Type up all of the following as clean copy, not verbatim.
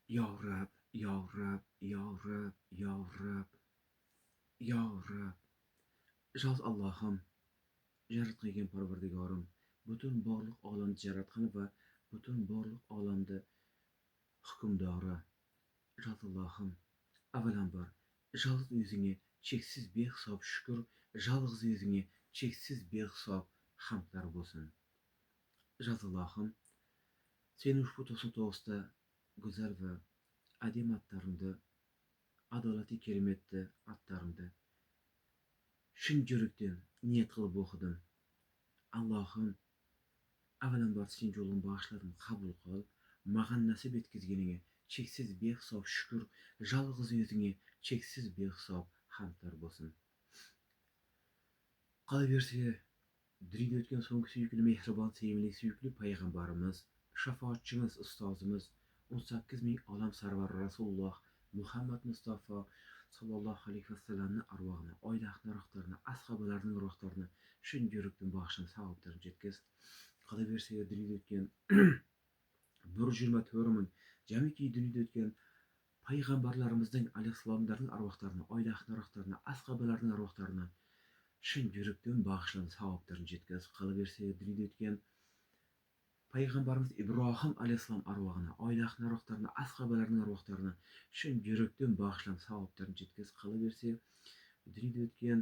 Ya Rab, Ya Rab, Ya Rab, Ya Rab, Ya Rab. Ijod Allohim, yaratgan Parvardigorim, butun borliq olamni yaratgan va butun borliq olamda hukmdori. Ijod Allohim, avvalambor ijod o'zingga cheksiz behisob shukr, yolg'iz o'zingga cheksiz behisob hamdlar bo'lsin. Ijod Allohim, seni ushbu to'g'risida go'zal va adim atlaringda, adolati kelimetda atlaringda shin yurikdan niyat qilib o'qidim. Allohim, avvalambor sen yo'lini bag'ishladim, qabul qil. Ma'g'an nasib etkizganiga cheksiz behisob shukr, yolg'iz o'zingga cheksiz behisob hamdlar bo'lsin. Qolaversa, dunyoda o'tgan so'nggi suyukli mehribon sevimli suyukli payg'ambarimiz, shafoatchimiz, ustozimiz 18 ming olam sarvari Rasululloh Muhammad Mustafa sallallohu alayhi vasallamning arvohini, oila ahli ruhlarini, ashabalarining ruhlarini shin yurikdan bag'ishlab savoblarini yetkaz. Qolaversa, dunyoda o'tgan 124 ming jamiki dunyoda o'tgan payg'ambarlarimizning alayhissalomlarning arvohlarini, oila ahli ruhlarini, ashabalarining arvohlarini shin yurikdan bag'ishlab savoblarini yetkaz. Qolaversa, dunyoda o'tgan payg'ambarimiz Ibrohim alayhissalom arvohini, oila ahli ruhlarini, ashabalarining arvohlarini shin yurikdan bag'ishlab savoblarini yetkaz. Qolaversa, dunyoda o'tgan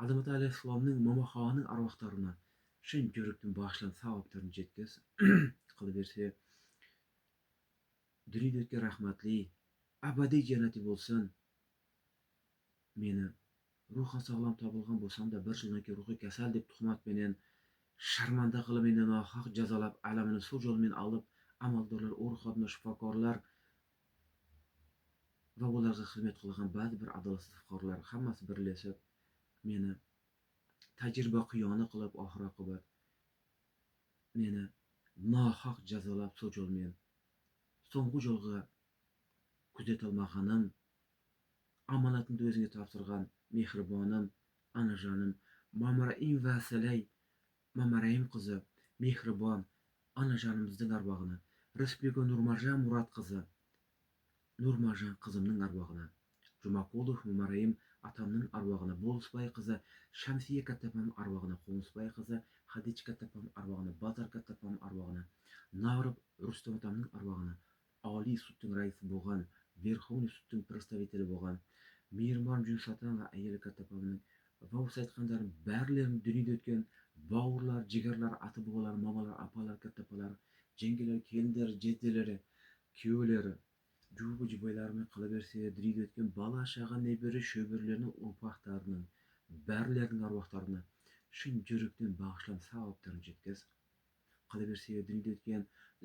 Azamat alayhissalomning momoxoning arvohlarini shin yurikdan bag'ishlab savoblarini yetkaz. Qolaversa, dunyoda o'tgan rahmatli abadiy jannati bo'lsin. Meni ruhan sog'lom topilgan bo'lsam-da, bir yildan keyin ruhiy kasal deb tuhmat bilan sharmanda qilib, meni nohaq jazolab, alamini shu yo'l bilan olib, amaldorlar, o'r-xodimlar, shifokorlar va ularga xizmat qilgan ba'zi bir adolatsiz fuqarolar hammasi birlashib meni tajriba qiyoni qilib, oxir oqibat meni nohaq jazolab, shu yo'l bilan so'nggi yo'lga kuzatolmaganim, amonatni o'ziga topshirgan mehribonim, onajonim, Mamaraim va Salay Mamaraim qizi, mehribon onajonimizning arvohini, Rizbeko Nurmarjon Murod qizi, Nurmarjon qizimning arvohini, Jumaqulov Mamaraim atamning arvohini, Bo'lisbay qizi, Shamsiya kattapam arvohini, Qo'nisbay qizi, Hadich kattapam arvohini, Bozor kattapam arvohini, Navrib Rustam atamning arvohini, Oliy sudning raisi bo'lgan, Verxovniy sudning представители bo'lgan Mirmon Junsatam va ayoli kattapamning va o'zi aytganlarim barlarini dunyoda o'tgan bovurlar, jigarlar, ata bobolar, momalar, apalar, kattapalar, jengilar, kelinlar, jadalari, kuyovlari, jubu juboylarni qilaversa, dunyoda o'tgan bola chag'a, nebiri, sho'birlarni, urpaqlarni, barlarning arvohlarini shin yurikdan bag'ishlab savoblarini yetkaz. Qolaversa, dunyoda o'tgan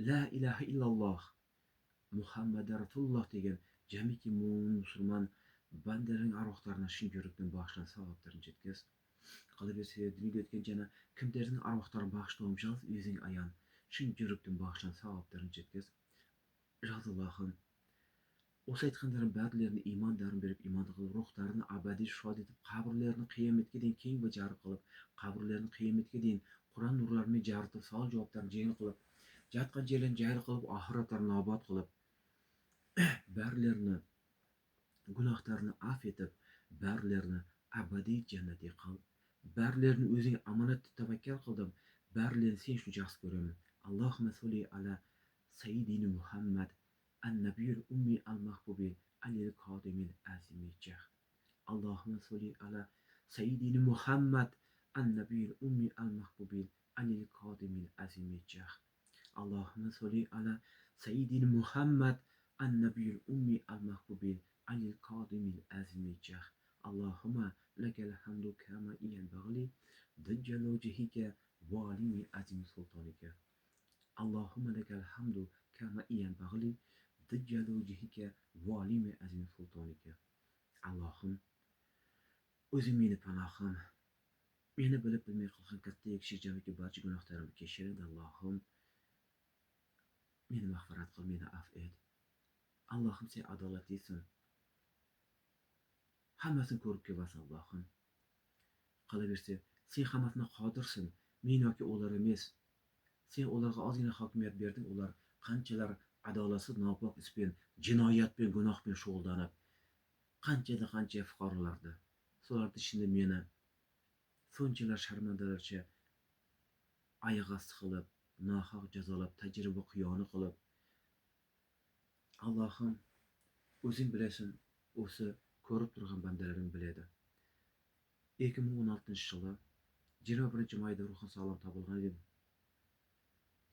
la ilaha illalloh Muhammad Rasululloh degan jamiki mo'min musulmon bandalarning arvohlarini shin yurikdan bag'ishlab savoblarini yetkaz. Qolaversa, dunyoda o'tgan jana kimlarning arvohlarini bag'ishlovim yolg'iz o'zing ayon shin yurikdan bag'ishlab savoblarini yetkaz. Allohim, o'sha aytganlarim barlarini iymonlarini berib, iymon qilib, ruhlarini abadiy shod etib, qabrlarini qiyomatga deyin keng va jari qilib, qabrlarini qiyomatga deyin Qur'on nurlarini jaritib, savol javoblarni jangil qilib, jatqan yerlarni jayr qilib, oxiratlarni obod qilib, barlarini gunohlarini af etib, barlarini abadiy jannatga qil. Barlarini o'zing omonat deb tavakkal qildim. Barlarini sen shu yaxshi ko'raman. Allohumma solli ala sayyidina Muhammad an-nabiyul ummi al-mahbubi alil qodimil azimijah. Allohumma solli ala sayyidina Muhammad an-nabiyul ummi al-mahbubi alil qodimil azimijah. Allohumma solli ala sayyidina Muhammad النبي الأمي المحبوب عن القادم العظيم الجاه. اللهم لك الحمد كما ينبغي لجلال وجهك وعلي عظيم سلطانك. اللهم لك الحمد كما ينبغي لجلال وجهك وعلي عظيم سلطانك. Allohim, o'zing meni panohim, meni bilib bilmay qilgan katta yakshi jamiki barcha gunohlarimni kechir. Allohim, meni mag'firat qil, meni afv et. Allohim, sen adolatlisan. Hammasini ko'rib kelasan Allohim. Qolaversa, sen hammasini qodirsan. Men yoki ular emas. Sen ularga ozgina hokimiyat berding, ular qanchalar adolatsiz nopok ish bilan, jinoyat bilan, gunoh bilan shug'ullanib, qancha fuqarolarni, so'larni ichida meni shunchalar sharmandalarcha oyoq osti qilib, nohaq jazolab, tajriba qiyoni qilib, Allohim o'zing bilasan, o'zi ko'rib turgan bandalaring biladi. 2016 yili 21 mayda ruhi sog'lom topilgan edim.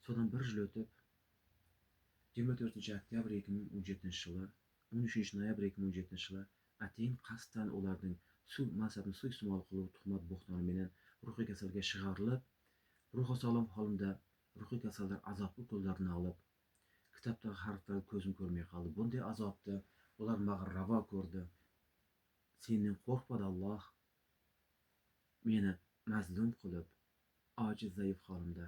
So'dan bir yil o'tib, 24 oktyabr 2017 13 noyabr 2017 atayin qasddan ularning mansabni suiiste'mol qilib, tuhmat bo'htoni bilan ruhiy kasalga shigorilib, ruhi sog'lom holimda ruhiy kasallar azobli qo'llarini olib, kitobdagi harflar ko'zim ko'rmay qoldi. Bunday azobda ular mag'ir ravo ko'rdi. Sendan qo'rqmadi Alloh. Meni mazlum qilib, ojiz zaif holimda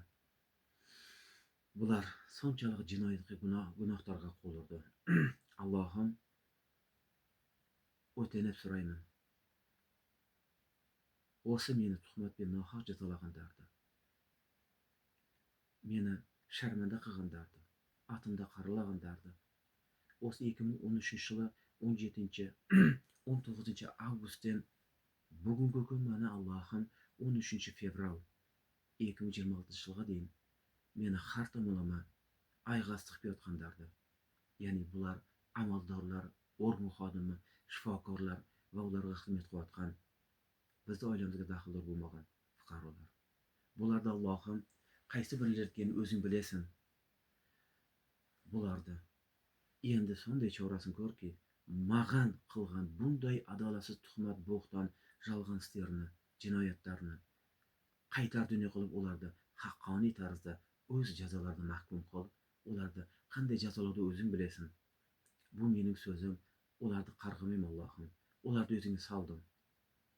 bular sonchalik jinoyatga gunohlarga qo'l urdi. Allohim o'tinib so'rayman. O'zi meni tuhmat bilan nohaq jazolagandardi. Meni sharmanda qilgandardi. Atimda qarilagandardi. O'zi 2013 yili 19 avgustdan bugungi kun mana Allohim 13 fevral 2026 yilga deyim meni har tomonlama ayg'asti qilib yotgandardi. Ya'ni bular amaldorlar, organ xodimi, shifokorlar va ularga xizmat qilayotgan bizni oilamizga daxldor bo'lmagan fuqarolar. Bularda Allohim qaysi birlarligini o'zing bilasan. Bularda endi sonday chorasini ko'rki, mag'an qilgan bunday adolatsiz tuhmat, bo'xton, yolg'on isterini, jinoyatlarni qaytar dunyo qilib ularni haqqoniy tarzda o'z jazolarini mahkum qil. Ularni qanday jazolovni o'zing bilasan. Bu mening so'zim. Ularni qarg'amayman Allohim. Ularni o'zingga soldim.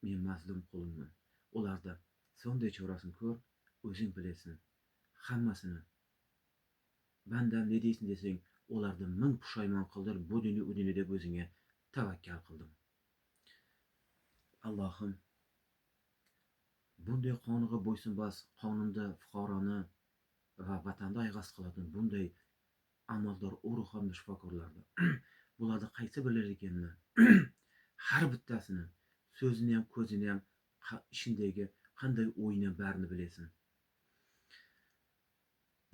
Men mazlum qulingman. Ularda sonday chorasini ko'r, o'zing bilasan. Hammasini bandam ne deysin desang, ularni ming pushaymon qildir, bu dunyo u dunyo deb o'zingga tavakkal qildim. Allohim bunday qonunga bo'ysunmas, qonunda fuqaroni va vatanda ayg'as qiladigan bunday amaldor o'ruxonda shifokorlarni bularda qaysi birlari ekanini har bittasini so'zini ham, ko'zini ham, ishindagi qanday o'yini barini bilasan.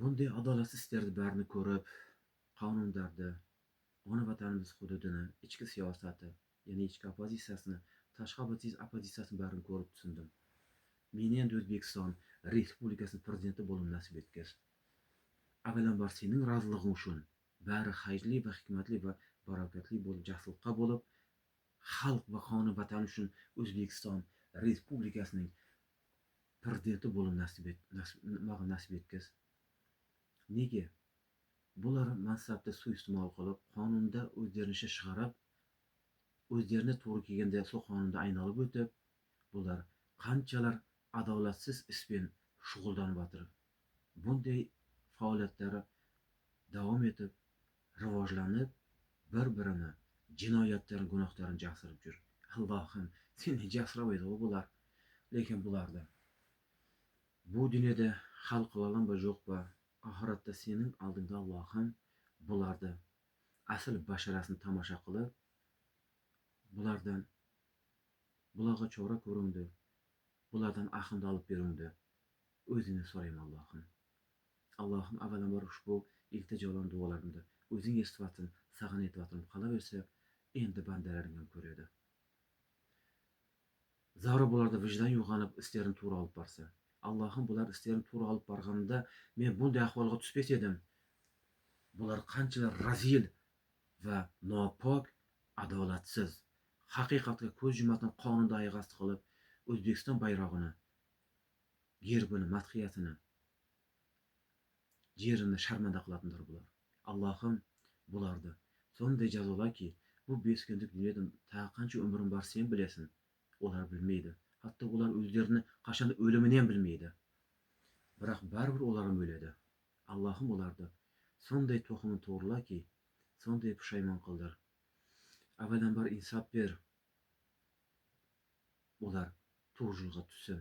Bunday adolatsiz ishlarni barini ko'rib, qonunlarni, ona vatanimiz hududini, ichki siyosati, ya'ni ichki oppozitsiyasini, tashqi oppozitsiyasini barini ko'rib tushundim. Meni endi O'zbekiston Respublikasi prezidenti bo'lib nasib etgach, avvalambor sening rozilig'ing uchun bari xayrli va hikmatli va barakatli bo'lib, jasurlikqa bo'lib, xalq va qonun vatan uchun O'zbekiston Respublikasining prezidenti bo'lib nasib etgach. Nega? Bular mansabda suiiste'mol qilib, qonunda o'zlarini chiqarib, o'zlarini to'g'ri kelganda shu qonunda aynolib o'tib, bular qanchalar adolatsiz ish bilan shug'ullanib o'tirib, bunday faoliyatlari davom etib, rivojlanib, bir-birini jinoyatlarini, gunohlarini jasirib jur. Allohim, seni jasiramaydi bular. Lekin bularda bu dunyoda hal qilalan va yo'q va oxiratda sening oldingda Allohim bularni asl basharasini tomosha qilib, bularga chora ko'ringdi, bulardan ahimni olib berungdi. O'zingni so'rayman Allohim. Allohim avvalambor ushbu iltijolan duolarimda o'zing eshitvatin, sag'in etvatin qolaversa, endi bandalaring ham ko'radi. Zora bularda vijdon uyg'onib, isterini to'g'ri olib borsa, Allohim bular isterini to'g'ri olib borganida men bunday ahvolga tushmas edim. Bular qanchalar razil va nopok, adolatsiz, haqiqatga ko'z yumatan qonunda ayg'asti qilib, O'zbekiston bayrog'ini, gerbini, madhiyasini, yerini sharmanda qilatindir bular. Allohim bularni sonday jazolaki, bu 5 kunlik dunyoda ta qancha umrim bor sen bilasan. Ular bilmaydi. Hatto ular o'zlarini qachon o'limini ham bilmaydi. Biroq baribir ular ham o'ladi. Allohim ularni sonday to'ximini to'g'rilaki, sonday pushaymon qildir. Avvalambor insof ber. Ular to'g'ri yo'lga tushsin.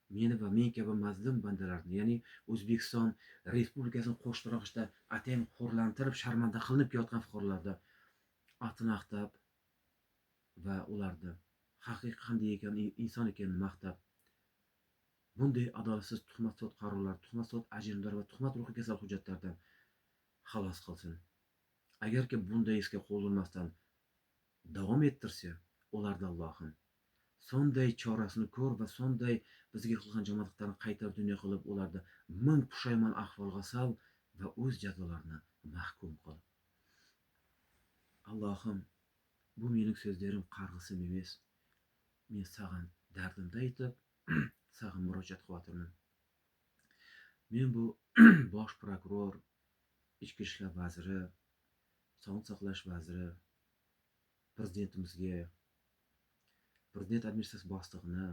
meni va men kabi mazlum bandalarni, ya'ni O'zbekiston Respublikasini qo'shni roqishda atayin xo'rlantirib, sharmanda qilinib kelayotgan fuqarolarda atini aqtab va ularni haqiqiy qanday ekan, inson ekanini maqtab, bunday adolatsiz tuhmat sot qarorlar, tuhmat sot ajrimlar va tuhmat ruhiy kasal hujjatlardan xalos qilsin. Agarki bunday ishga qo'l urmasdan davom ettirsa, ularda Allohim sonday chorasini ko'r va sonday bizga qilgan yomonliklarini qaytarib dunyo qilib, ularda ming pushaymon ahvolga sol va o'z jazolarini mahkum qil. Allohim, bu mening so'zlarim qarg'isim emas. Men sag'an dardimda aytib, sag'an murojaat qilayotirman. Men bu bosh prokuror, ichki ishlar vaziri, sog'liqni saqlash vaziri, prezidentimizga, prezident administratsiyasi boshlig'ini,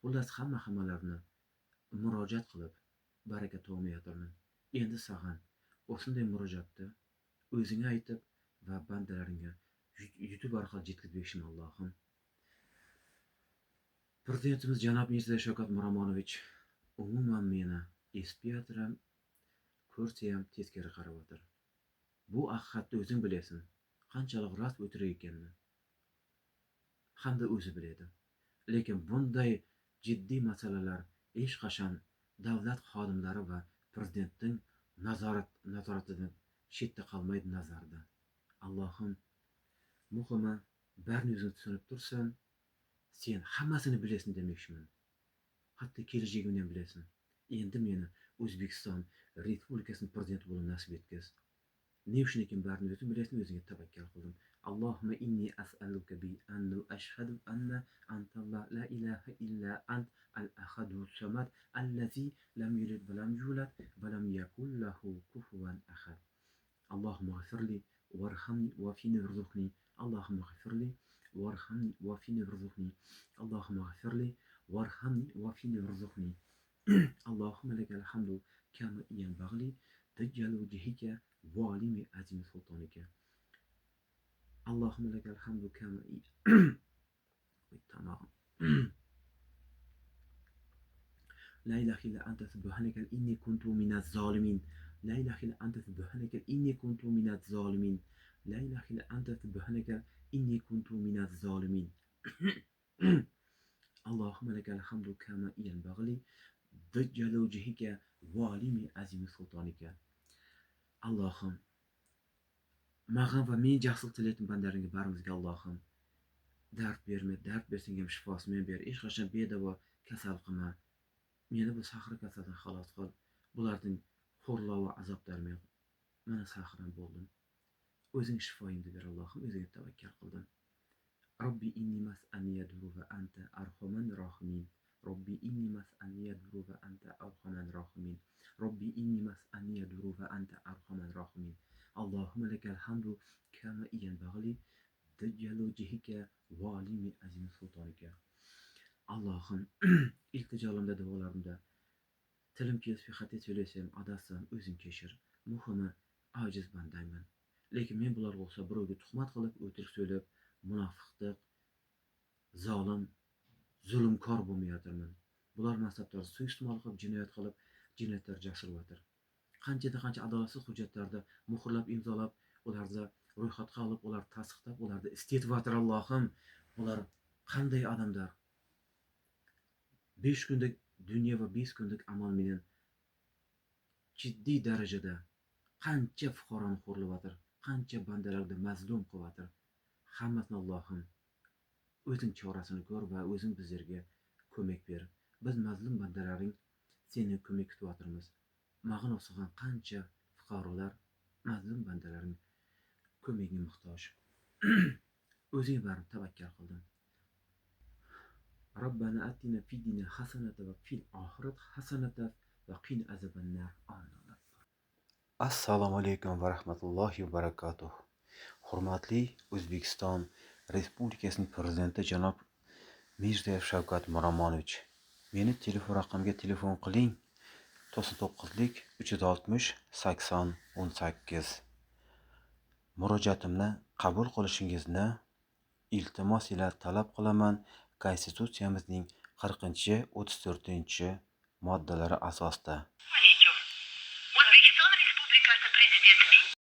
xullas hammalarni murojaat qilib baraka topmayotirman. Endi sag'an o'shunday murojaatni o'zingga aytib va bandalaringga yutib orqali yetkazib berishim Allohim. Prezidentimiz janob Mirziyoyev Shavkat Miromonovich umuman meni esipyotir ham, ko'rsa ham teskari qarayotir. Bu haqiqatni o'zing bilasan, qanchalik rost o'tirar ekanini hamda o'zi biladi. Lekin bunday jiddiy masalalar hech qachon davlat xodimlari va prezidentning nazoratidan chetda qolmaydi nazarda. Allohim, muhimi barni o'zini tushunib tursan, sen hammasini bilasan demoqchiman. Hatto kelajagimni ham bilasan. Endi meni O'zbekiston Respublikasining prezidenti bo'lib nasib etgaz. Ne uchun ekan barni o'zing bilasan, o'zingga tavakkal qildim. Allohumma inni as'aluka bi anna ashhadu anna antalloh la ilaha illa ant al-ahadu samad allazi lam yalid va lam yulad va lam yakul lahu kufuwan ahad. Allohumma ghfirli warhamni wafini warzuqni. Allohumma ghfirli warhamni wafini warzuqni. Allohumma ghfirli warhamni wafini warzuqni. Allahumma lakal hamdu kama yanbaghi tajjallu wajhika walimi azim sultanika. Allahumma lakal hamdu kama tamam. La ilaha illa anta subhanaka inni kuntu minaz zalimin. La ilaha illa anta subhanaka inni kuntu minaz zalimin. La ilaha illa anta subhanaka inni kuntu minaz zalimin. Allahumma lakal hamdu kama yanbaghi tajjallu wajhika walimi azim sultanika. Allohim, mag'am va men yaxshilik tilayotgan bandalaringga barimizga Allohim dard berma, dard bersang ham shifosini ber. Hech qachon bedavo kasal qilma. Meni bu sahri kasaldan xalos qil. Bularning xo'rlov va azoblariga mana sahran bo'ldim. O'zing shifoyimni ber Allohim, o'zingga tavakkal qildim. Robbi inni mas'ani yaduru va anta arhaman rohimin. Robbi inni mas'ani yaduru va anta arhaman rohimin. Robbi inni mas'ani yaduru va anta arhaman rohimin. Allohumma lakal hamdu kama yanbaghi tajjallu wajhika walimi azim sultanika. Allohim, iltijolimda, duolarimda tilim kesib xato so'lasam, adasam o'zing kechir. Muhimi ojiz bandayman. Lekin men bular bo'lsa birovga tuhmat qilib, o'tirik so'lab, munofiqlik, zolim, zulmkor bo'lmayotirman. Bular mansabdor suiiste'mol qilib, jinoyat qilib, jinoyatlar jasurayotir. Qancha adolatsiz hujjatlarda muhrlab, imzolab, ularda ro'yxatga olib, ular tasdiqlab, ularda istetvatir. Allohim, bular qanday odamlar? 5 kunlik dunyo va 5 kunlik amal bilan jiddiy darajada qancha fuqaroni xo'rlayotir, qancha bandalarni mazlum qilayotir. Hammasini Allohim o'zing chorasini ko'r va o'zing bizlarga ko'mak ber. Biz mazlum bandalaring seni ko'mak kutyotirmiz. Mag'in o'sigan qancha fuqarolar, mazlum bandalaring ko'magga muhtoj. O'zing barim tavakkal qildim. Robbana atina fid dunya hasanatan va fil oxirati hasanatan va qina azabannar. Amin. Assalomu alaykum va rahmatullohi va barakatuh. Hurmatli O'zbekiston Respublikasining prezidenti janob Mirziyoyev Shavkat Miromonovich, meni telefon raqamga telefon qiling. 99lik 360 80 18. Murojaatimni qabul qilishingizni iltimos ila talab qilaman. Konstitutsiyamizning 40-34 moddalari asosida